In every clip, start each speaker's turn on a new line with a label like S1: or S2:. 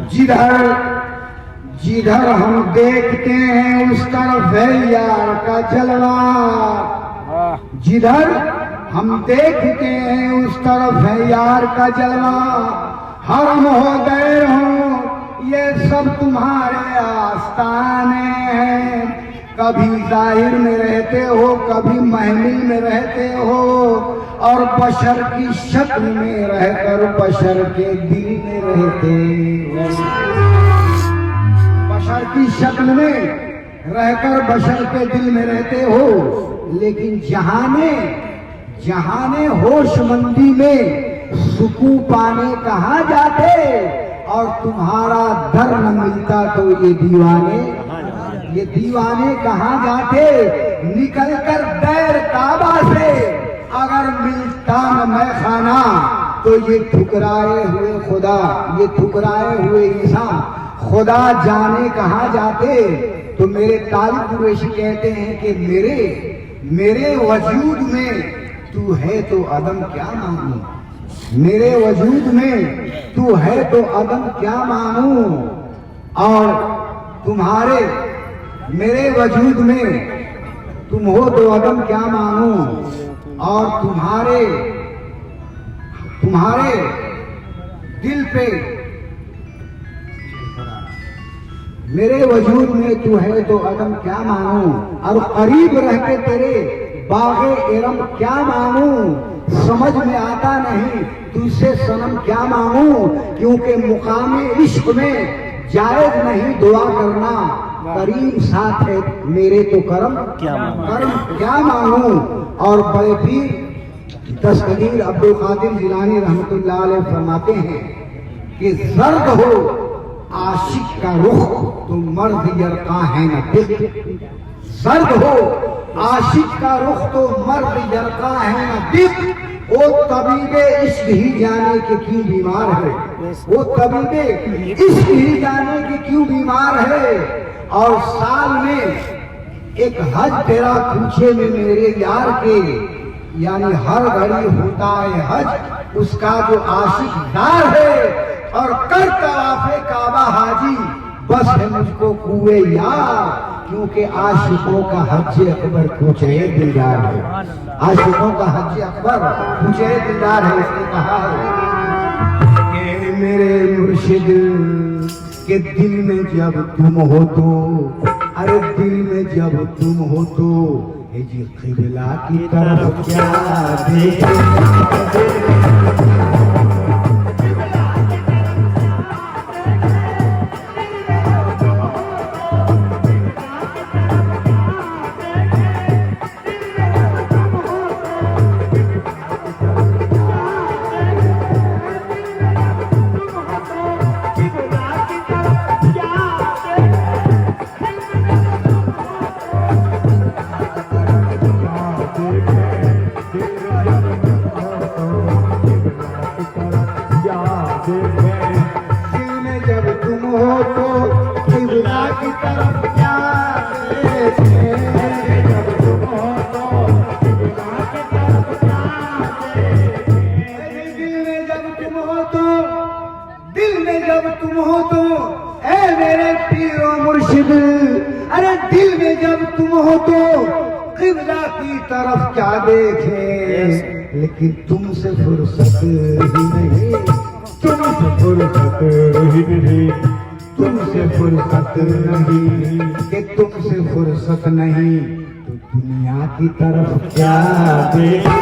S1: जिधर जिधर हम देखते हैं उस तरफ है यार का जलवा, जिधर हम देखते हैं उस तरफ है यार का जलवा। हरम हो गए हो ये सब तुम्हारे आस्ताने हैं, कभी जाहिर में रहते हो कभी महमिल में रहते हो, और बशर की शक्ल में रहकर बशर के दिल में रहते, बशर की शक्ल में रहकर बशर के दिल में रहते हो। लेकिन जहाने होशमंदी में सुकून पाने कहाँ जाते, और तुम्हारा दर न मिलता तो ये दीवाने कहाँ जाते। निकलकर दैर काबा से अगर मिलता न मैं खाना, तो ये ठुकराए हुए खुदा, ये ठुकराए हुए इंसान खुदा जाने कहाँ जाते। तो मेरे तालिब कुरैशी कहते हैं कि मेरे वजूद में तू है तो अदम क्या मानूं, मेरे वजूद में तू है तो अदम क्या मानूं, और तुम्हारे मेरे वजूद में तुम हो तो अदम क्या मानूं, और तुम्हारे दिल पे मेरे वजूद में तू है तो अदम क्या मानूं, और करीब रह के तेरे बागे इरम क्या मानूं। समझ में आता नहीं तुझसे सनम क्या मांगूं, क्योंकि मुकामे इश्क में जायज नहीं दुआ करना, करीम साथ है मेरे तो करम क्या मांगूं। और बड़े पीर दस्तगीर अब्दुल कादिर जिलानी रहमतुल्लाह अलैह फरमाते हैं कि जर्द हो आशिक का रुख तो मर्द यरका है न दिल, जर्द हो आशिक का रुख तो मर्द यरका है न दिल। वो तबीबे इश्क ही जाने के क्यों बीमार है, वो तबीबे इश्क ही जाने के क्यों बीमार है। और साल में एक हज तेरा पूछे में मेरे यार के, यानी हर घड़ी होता है हज उसका जो आशिकदार है। और कर तवाफे काबा हाजी बस है मुझको कुए यार, क्योंकि आशिकों का हज अकबर पूछे दिलदार है, आशिकों का हज अकबर पूछे दिलदार है। इसने कहा है कि मेरे मुर्शिद के दिल में जब तुम हो तो, अरे दिल में जब तुम हो तो जी किबला की तरफ क्या देखे। लेकिन तुमसे फुर्सत ही नहीं, तुमसे फुर्सत ही नहीं, तुमसे फुर्सत नहीं, कि तुमसे फुर्सत नहीं तो दुनिया की तरफ क्या देखे।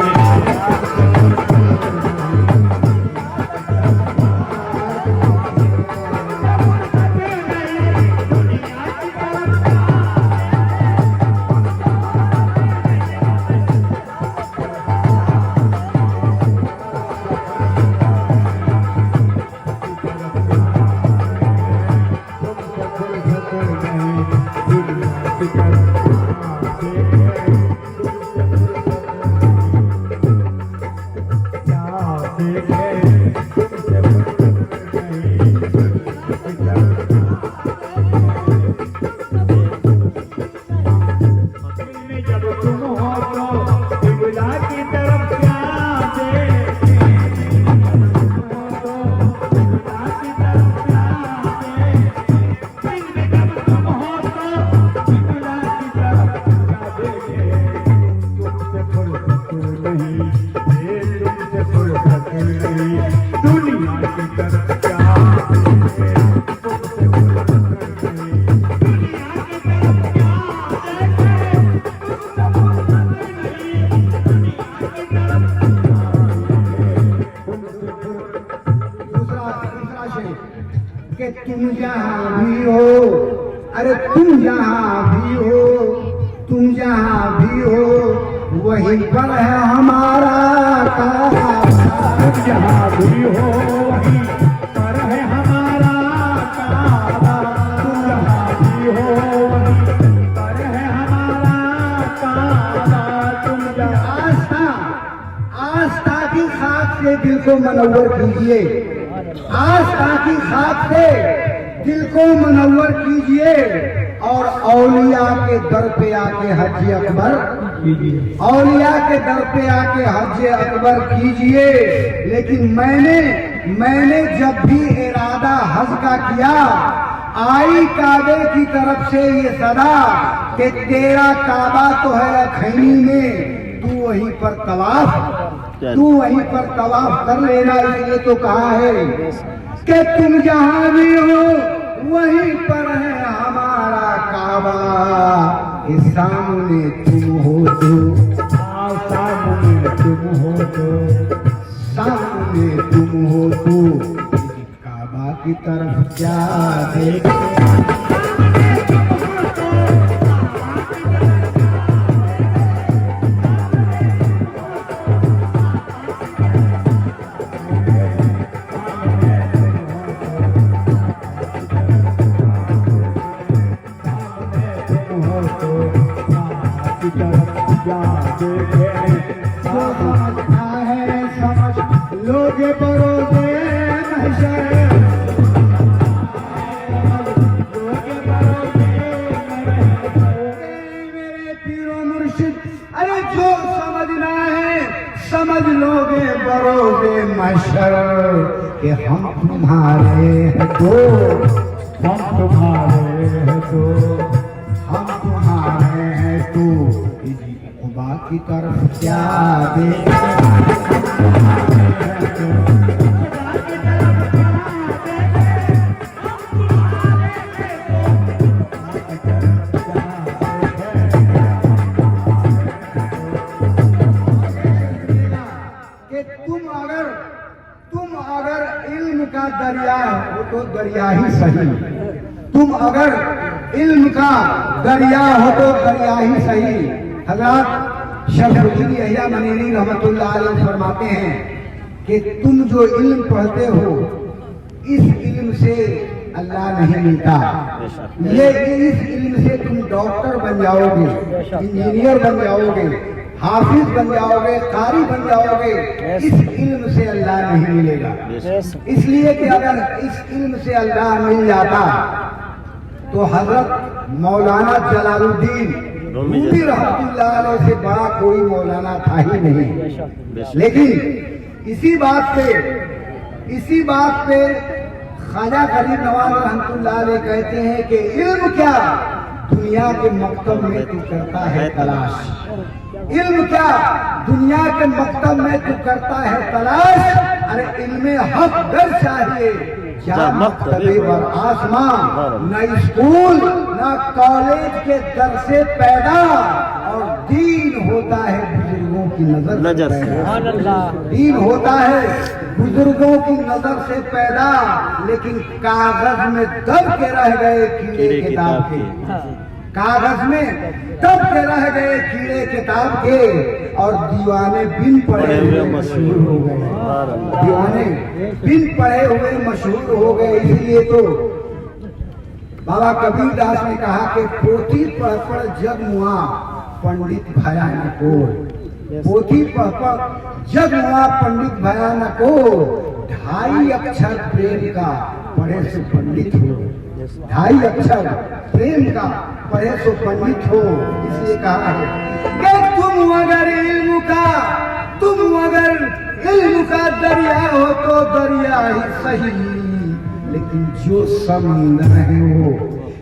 S1: भी हो, अरे तुम जहाँ भी हो, तुम जहाँ भी हो, वहीं पर है हमारा काबा।
S2: तुम जहाँ भी हो वहीं पर है हमारा काबा। तुम जहाँ भी हो वहीं पर है हमारा काबा। तुम जहाँ
S1: आस्था की खाक से दिल को मनव्वर कीजिए, आस्था की खाक से दिल को मनव्वर कीजिए और औलिया के दर पे आके हज अकबर कीजिए, औलिया के दर पे आके हज अकबर कीजिए। लेकिन मैंने जब भी इरादा हज का किया, आई काबे की तरफ से ये सदा कि तेरा काबा तो है खैनी में, तू वहीं पर तवाफ कर लेना। इसलिए तो कहा है कि तुम जहां भी हो वहीं पर है हमारा काबा। के सामने तुम हो तो,
S2: सामने तुम हो तो,
S1: सामने तुम हो तो काबा की तरफ क्या देखे। लोगे बरोगे महशर, मेरे पीरो मुर्शिद, अरे जो समझना है समझ लोगे बरोगे महशर। कि हम तुम्हारे हैं तो,
S2: हम तुम्हारे हैं तो,
S1: हम तुम्हारे हैं तो खुदा की तरफ क्या देखें। तुम अगर इल्म का दरिया हो तो दरिया ही सही, तुम अगर इल्म का दरिया हो तो दरिया ही सही। हज़रत शरफुद्दीन यहया मनीरी रहमतुल्लाह अलैह फरमाते हैं कि तुम जो इल्म पढ़ते हो, इस इल्म से अल्लाह नहीं मिलता। ये इस इल्म से तुम डॉक्टर बन जाओगे, इंजीनियर बन जाओगे, हाफिज बन जाओगे, कारी बन जाओगे। इस इल्म से अल्लाह नहीं मिलेगा। इसलिए कि अगर इस इल्म से अल्लाह मिल जाता तो हजरत मौलाना जलालुद्दीन रूमी रहमतुल्लाह अलैह से बड़ा कोई मौलाना था ही नहीं। लेकिन इसी बात पे ख्वाजा गरीब नवाज रहमतुल्लाह अलैह कहते हैं कि इल्म क्या दुनिया के मकतब में तू करता है तलाश, इल्म क्या दुनिया के मकतब में तू करता है तलाश। अरे इल्म हक दर चाहिए क्या मकतबे वर आसमां, न स्कूल न कॉलेज के दर से पैदा, और दीन होता है बुजुर्गों की नजर से पैदा। दीन होता है बुजुर्गों की नजर से पैदा, लेकिन कागज में दब के रह गए कीड़े किताब के, कागज में दब के रह गए कीड़े किताब के, और दीवाने बिन पढ़े हुए मशहूर हो गए, दीवाने बिन पढ़े हुए मशहूर हो गए। इसलिए तो बाबा कबीर दास ने कहा कि पोथी पढ़ पढ़ जग मुआ पंडित भया न को, पोथी पढ़ पढ़ जग मुआ पंडित भया न को, 2.5 अक्षर प्रेम का पढ़े से पंडित हो, 2.5 अक्षर प्रेम का पढ़े सो पंडित हो। इसलिए कहा है कि तुम अगर इल्म का दरिया हो तो दरिया ही सही, लेकिन जो समंदर है वो,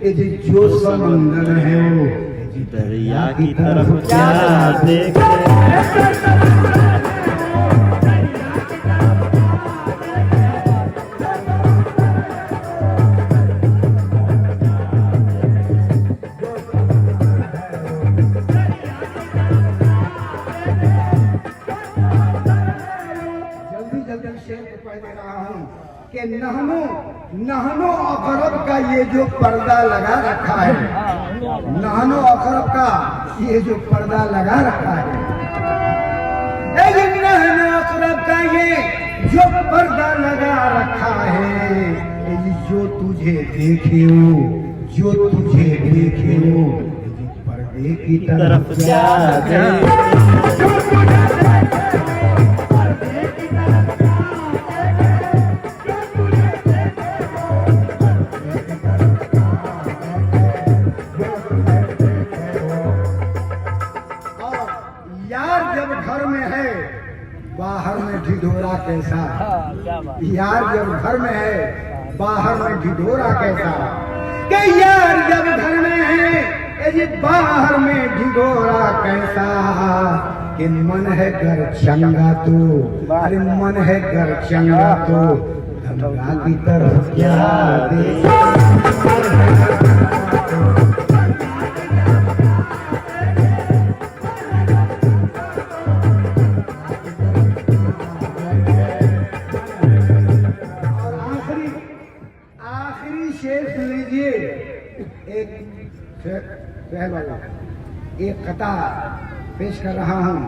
S1: ये जो समंदर है वो
S3: दरिया की तरफ क्या देखे।
S1: जल्दी शेर को पढ़ दे रहा हूँ कि नहनु नहनो अकरब का ये जो पर्दा लगा रखा है, नहनो अकरब का ये जो पर्दा लगा रखा है, नहनो अकरब का ये जो पर्दा लगा रखा है, जो तुझे देखे हो, जो तुझे देखे हो, पर्दे की तरफ
S3: जा दे।
S1: बाहर में ढिढोरा कैसा, यार जब घर में है बाहर में ढिढोरा कैसा, कि यार जब घर में है ये बाहर में ढिढोरा कैसा, कि मन है घर चंगा तो, अरे मन है घर चंगा तो गंगा की तरफ जा दे। एक कथा पेश कर रहा हूं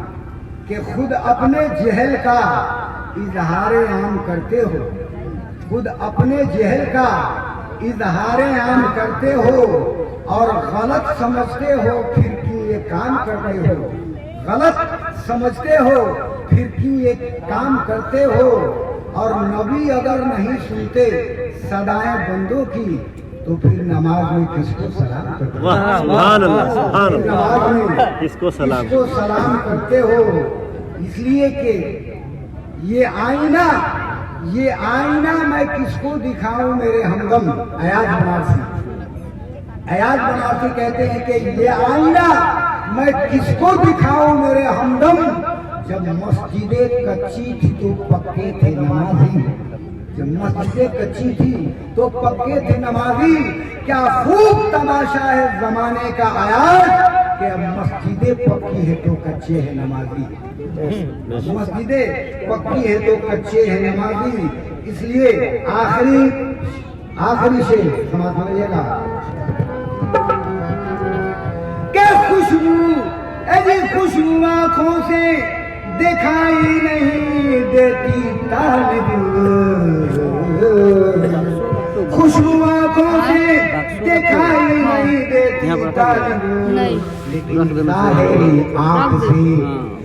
S1: कि खुद अपने जहल का इजहार आम करते हो, खुद अपने जहल का इजहार आम करते हो और गलत समझते हो फिर क्यों ये काम करते हो, गलत समझते हो फिर क्यों ये काम करते हो। और नबी अगर नहीं सुनते सदाएं बंदों की तो फिर नमाज में किसको सलाम करते हो, नमाज में
S3: किसको सलाम
S1: करते हो। इसलिए कि ये आईना मैं किसको दिखाऊं मेरे हमदम अयाज बनारसी कहते हैं कि ये आईना मैं किसको दिखाऊं मेरे हमदम, जब मस्जिदें कच्ची थी तो पक्के थे नमाजी, जब मस्जिदें कच्ची थी तो पक्के थे नमाजी। क्या खूब तमाशा है जमाने का आयाज कि अब मस्जिदें पक्की है तो कच्चे हैं नमाजी, मस्जिदें पक्की है तो कच्चे हैं नमाजी। इसलिए आखिरी से समाज समझिएगा, क्या खुशबू आंखों से दिखाई नहीं देती तालिब, खुशबू आंखों से दिखाई नहीं देती तालिब, लेकिन ज़ाहिरी आंख से,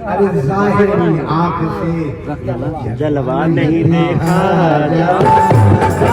S1: अरे ज़ाहिरी आंख से
S3: जलवा नहीं देखा जाता।